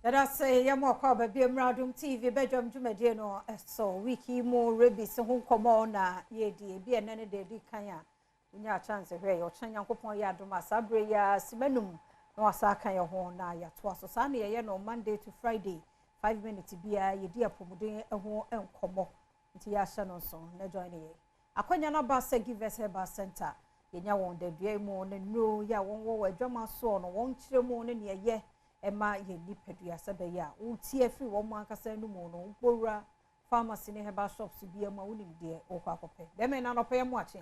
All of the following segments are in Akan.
Let us say, Yamoko, baby, Adom TV, Badwam, Jumedino, so wiki more rebis, who come on, ye dear, be an any day, Kaya. We have chance of your Chanya Coupon Yadoma Sabria, Simenum, no Saka, your horn, ya twas Sunday, no Monday to Friday, 5 minutes be a ye dear Pomodin, a home and como, into Yashanon song, no joining. Aquanyana Bass, give us Herbal Center. Yenya won the day morning, no, ya won't a drama son, won't chill morning, ye. Emma ye nipedua sebeya wo tie free wo mo akasa no mo no pora pharmacy ne Herbal shops bi ama wonim de okwa akopɛ dem na no pɛ mo achen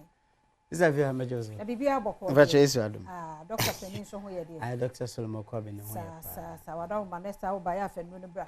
Isavia Majoso na bibia bɔkɔ Adom Dr. Penin so ho ye de Dr. Solomon Kwabe ne ho ya sa wada ma nesta wo ba ya fa no ne bra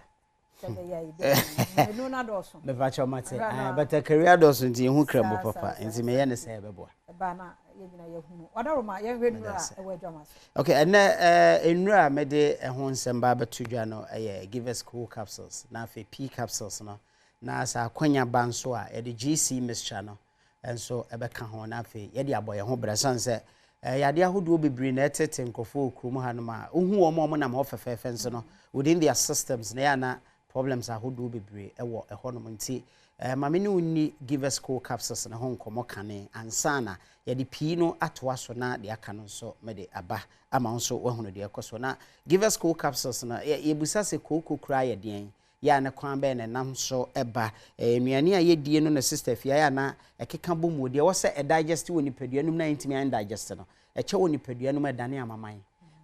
sebeya ibe no na dɔso me vacho mate but a career dɔso nti hu krabo papa nti me ye ne sɛ bɛboa ba na ye nyina ye hu wada ma ye hwɛ nura e wa dwamas okay and enura me de ho nsɛm ba beto dwa no give us cool capsules na fe p capsules no na sa akwanya ba nso a ye de GC mixture no enso ebeka ho na fe ye de aboye ho bresan sɛ yade ahodo bebre na etete nkofo okrum ha no ma ohu wo mo na ma ofefefe nso no within their systems na ya na problems ahodo bebre ewo ehonom nti mame ne unni give us cool capsules na ho nkomo kane ansana ya di pii no atoa so na de aka no so me de aba ama nso wahunu de ekoso na give us cool capsules na ye busa se koko kura ye den ya na kwan be na nam so eba nnuane a ye die no na sister fia ya na ekeka bomu de wo se digest woni paduanum na intimi an digest no eche woni paduanum edane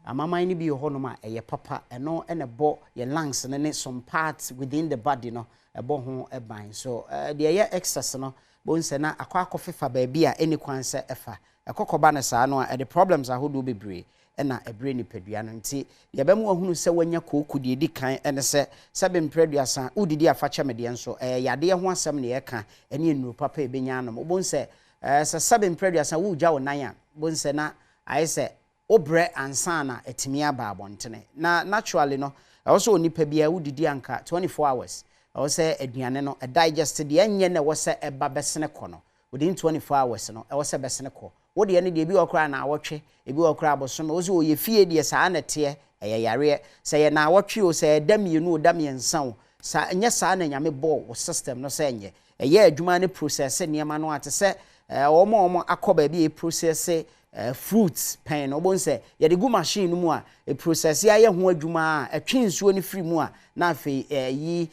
amaman ni bi ho no ma eye papa eno ene bo ye lungs ne some parts within the body no ebo ho eban so de ye excess no bonse na akwa akofefa ba bia eni kwanse efa ekokoba ne saa no the problems ahodo bebre na ebre ni padua no nti ye be mu ahunu se wanya koku de edi kan ene se sebe mpraduasa udidi afache mede enso yade ho asem ne ye ka ene enuru papa ebenya anom bonse se sebe mpraduasa wo gya wo nan a bonse na ayese obre ansana etimi aba abontene na naturally no also onipa bia udidi anka 24 hours o say aduane no digest de enye na wo say eba besene ko no within 24 hours no wo say besene ko wo de ne de bi okra na awotwe ebi okra aboso no wo say oye fie de saa na te yare say ye na awotwe o say damienu o damiensa o sa enye saa na nyame bo wo system no say enye ye adwuma ne process niam no ate say omo akoba bi e process fruits pen no bon say ye de gu machine no mu a e process ya ye ho adwuma a atwe nsuo ne free mu a na afi yi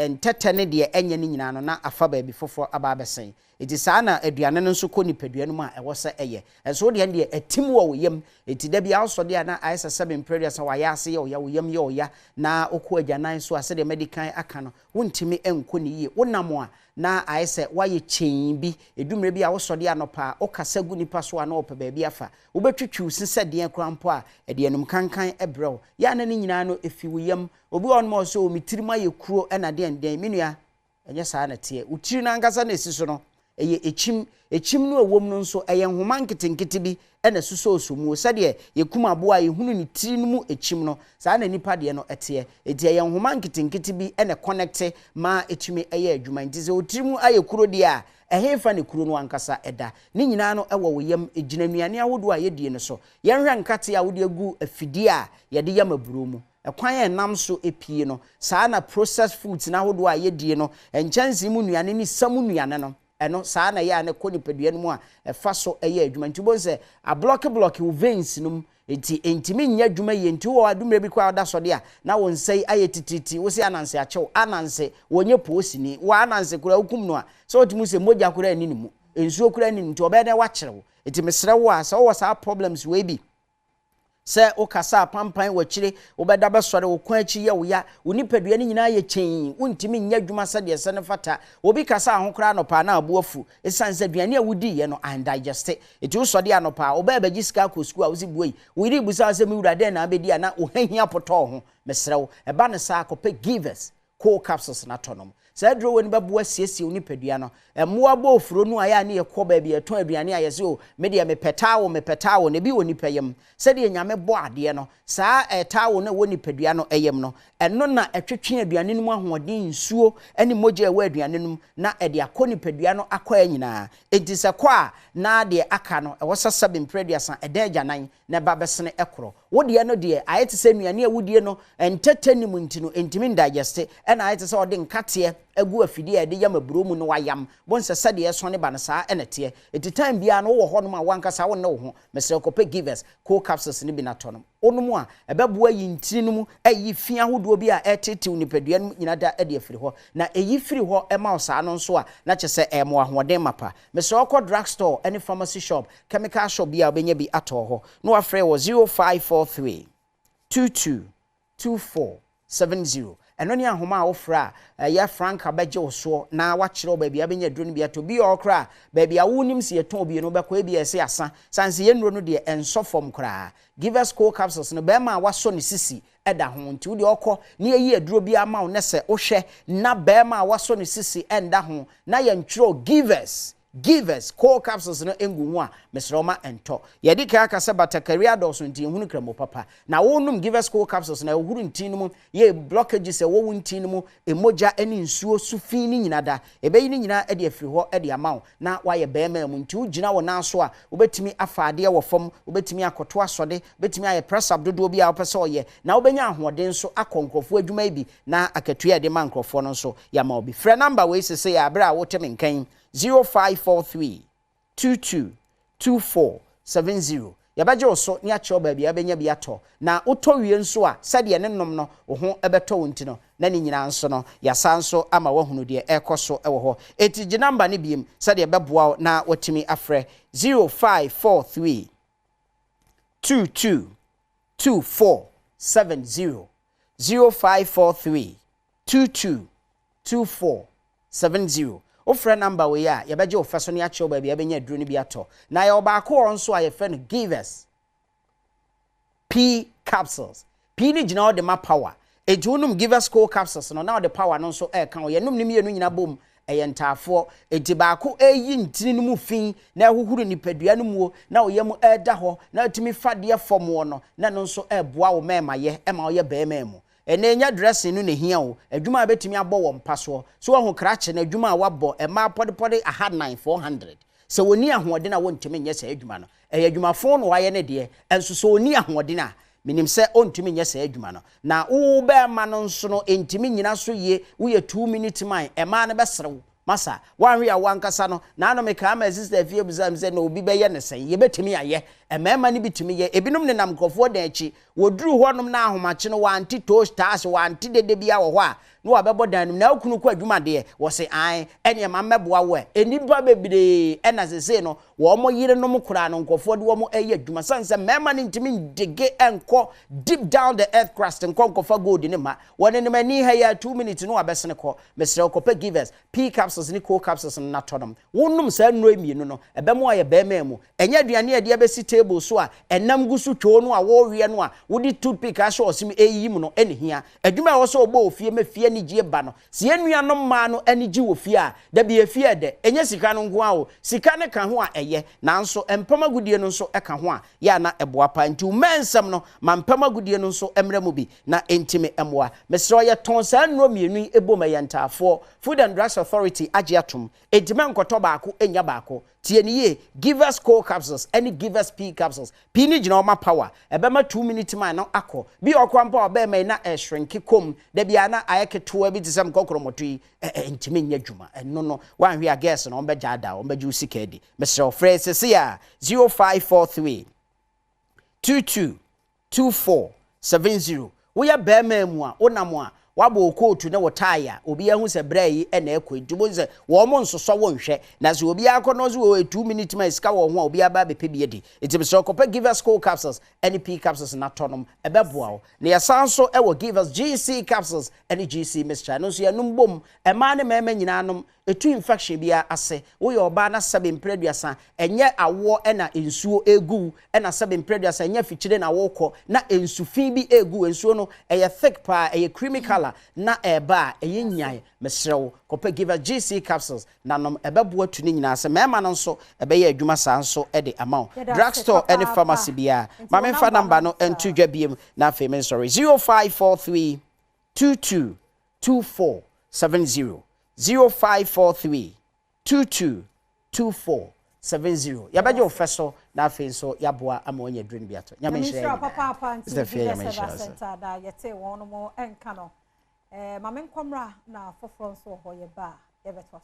ntetene de enye ne nyina no na afa ba bi fofo aba abesen iti saa na aduane no nso ko ni paduane mu a e wo se eye enso de ende atim wo yam iti da bia so de na aisa 7 previous wa ya ase ye wo yam ye wo ya na okọ agyanan so ase de medical aka no wontimi enko ni ye wonam a na aise waye chen bi edumre bi a wo so de anopa o kasa gu nipa so a na opa ba bi afa wo betwitwu sese de krampo a de enum kankan ebrew ya na ni nyina no efi wo yam obi on mo so o mitirima ye kuro na de nden menua enye saa na tie utiri na ngasa na esiso no eye echim no ewom no nso eye nhoma nketenkete bi na suso osomu sade ye kuma aboa ye hunu ni tiri no mu echim no saa na nipa de no etie eye nhoma nketenkete bi na connect ma echimi eye adwuma nti se otiri mu aye kuro de a ehefa ne kuro no ankasa eda ni nyina no ewo woyam egina nuane ahodo a ye die no so ye nhwe nkate a wo de agu afidi a ye de yam aburo mu ekwan enam so epie no saa na processed foods na ahodo a ye die no enchansi mu nuane ni samu nuane no eno saa na ya ne ko ni paduane mu a efa so eye adwuma nti bo se a block wo veins num enti entimi nya adwuma ye nti wo adumre bi kwa da so de a na won sei aye tititi wo se ananse achew ananse wonye posini wo ananse kura hukum no a so otimu se moja kura ani ni mu ensuo kura ani nti obe na wa kyerewo enti mesre wo a so wo saa problems we bi se o kasa pampan wachire obeda besore wo kwa achi ye wo ya onipaduane nyina ye chen wontimi nya dwuma sade se ne fata obi kasa ahokra no pa na abuafu esanse duane a wudi ye no undigest eti wo sode anopa oba bagisika kosku a wo si buoi wiri busa se mi wurade na abedi na wo hahia poto ho mesrew eba ne sa akopɛ givers cold capsules na tonom sa aduro woni bebo asiesie oni padua no emmoa bo ofuro no aya ne yekọ ba bia ton aduane ayese o me de me petawo ne bi woni payem se de nyame bo ade no saa etawo na woni padua no eyem no eno na etwetwe aduane no mu ahoden nsuo ene moja ewa aduane no na ede akoni padua no akọ nyina enti se kwa na de aka no ewosasa bempreduasan eda agyanan na ba besene ekro wode no de ayete se nuane awudie no entetani mu ntino entimi digest ena ayete se ode nkate agu afidi ede yam aburo mu no wayam bonse sade eso ne ba no saa enete eti time bia no wo ho no ma wankasa wo ne wo ho mesre kope givers cool capsules ne bi na tonom onumu a ebeboa yi ntini no mu ayi fia hodo bi a etetew nipadua no nyina da ede afiri ho na eyi firi ho ema osa no nso a na kyese emo ahoden mapa mesre okọ drugstore any pharmacy shop chemical shop bia obenya bi ato ho no afre wo 0543 222470 eno ne ahoma a wofra ya frank abeje oso na wachiro ba bia benya duro no bia to bi okra ba bia wonim se yeton bi no bekọ bia ese asa sanse ye nuro no de ensofom kra give us cool capsules no be ma waso ne sisi eda ho nti wo de okọ ne yi aduro bi ama wo ne se ohwe na be ma waso ne sisi enda ho na ye ntwiro givers cool capsules no engu a mesroma ento ye di ka aka se batakari adoso nti hunu kramo papa na wonum givers cool capsules na ehuru nti no mu ye blockages e wo nti no mu emoja eni nsuo sufi ni nyina da ebeyi ni nyina e de afiri ho e de amaw na waye beema mu nti ugina wo na so a obetimi afaade wo fam obetimi akoto asode obetimi aye press up dodo bi a opese oye na obenya ahoden so akonkrofo adwuma bi na akatua de mankrofo no so ya ma obi frɛ number we sese ya abra wo temi nkan 0543 222470 yabaje oso ni acho ba bia benya bia to na uto wie nso a sade ne nom no wo ho ebeto wonti no na ni nyina nso no yasa nso ama wahunu de ekoso ewo ho etigi number ne biem sade beboa na watimi afre 0543 222470 0543 222470 ofra number we ya yabeje ofaso ne acho ba bia benya duro ne bia to na ya obaako onso a ye fe no givers P capsules P ni gina de ma power ejunum givers cool capsules no na the power no so e kan ye num ne mienu nyina bom eyentafo enti baako eyi ntini no mu fin na ehuhuru nipadua no mu na oyam eda ho na atumi fade fom wo no na no so eboa wo mema ye ema oye beema mu enenya dressing no ne hia wo adwuma betumi abọ wo mpaso so wo krache na adwuma a wabọ ema podpode aha 9400 so woni ahode na wontumi nye sa adwuma no adwuma fo no waye ne de enso so woni ahode na minim se ontumi nye sa adwuma no na wo be ma no nso no entimi nyina so ye wo ye 2 minute man ema na beserew masa wanwe a wankasa no na ano me ka ma sister fie buzam se na obi be ye ne sen ye betumi aye emema ne bitumi ye ebinom ne nam nkofo da achi woduru honom na ahomache no wanti toasters wanti dede bia wo ho a no wabebo dan na okunu kwa adwuma de wo se an ene ma mmeboa wo enipa bebire ena sese no wo mo yire no mkura no nkofo de wo mo eye adwuma sanse mema ne ntimi dege enko deep down the earth crust nkonkofa gold ne ma wone ne mani ha ya 2 minutes no wabesene ko mesre okopa givers P capsules ni cool capsules na tonom wonum sa nnuro emienu no ebemo aye beema mu enya aduane ade abesi table so a enam gusu two no a wo wie no a wodi toothpick a so osim eyi mu no enhia adwuma wo so obo ofie mafie ni gie ba no se enuanom ma no anigi wo fie a da bi afie de enya sika no nko a wo sika ne ka ho a eye nanso empama gudie no nso eka ho a ya na eboa pa nti umensam no ma mpama gudie no nso emra mu bi na entime emoa mesro ye ton sa nnuro mienu eboma yentafo Food and Drugs Authority agiatum entime nkoto baako enya baako tie niye givers cool capsules any givers P capsules P ni gina oma power ebema 2 minute man na akọ bi okwampa obema na shrink kom da bia na ayeketo bi tisem kokromotui entime nya dwuma no no wanhwe a guess no ombe jada ombe ju sikedi Mr. Francis ya 0543 222470 wo ya bema mu a onam a wabo kotu na wotaya obi ahu se brai e na ekọ ntubo se wo mo nsoso wo nhwe na se obi akọ no so 2 minute ma iska wo ho obi aba be pebie di enti so kopa give us cool capsules NP capsules na tonom ebeboa wo na yasanso e wo give us GC capsules any GC mixture no so ya numbom e ma ne mema nyina nom etu infection bia ase wo ye oba na sebe mpreduasa enye awo na ensuo egu na sebe mpreduasa enye fichire na wokọ na ensufin bi egu ensuo no eye thick pa eye creamy color na eba eye nyan mesrew kope give us GC capsules na nom ebebo atu ni nyina se mema no nso ebe ye adwuma sa nso e de amount drugstore any pharmacy bia ma me fa number no entu dwa biem na fe men sorry 0543 222470 0543 222470 yabaje ofeso na afi so yaboa ama onye drink biato nyame nhire papa nti center da yete won mo enka no mame nkomra na foforo so ho ye ba ye beto so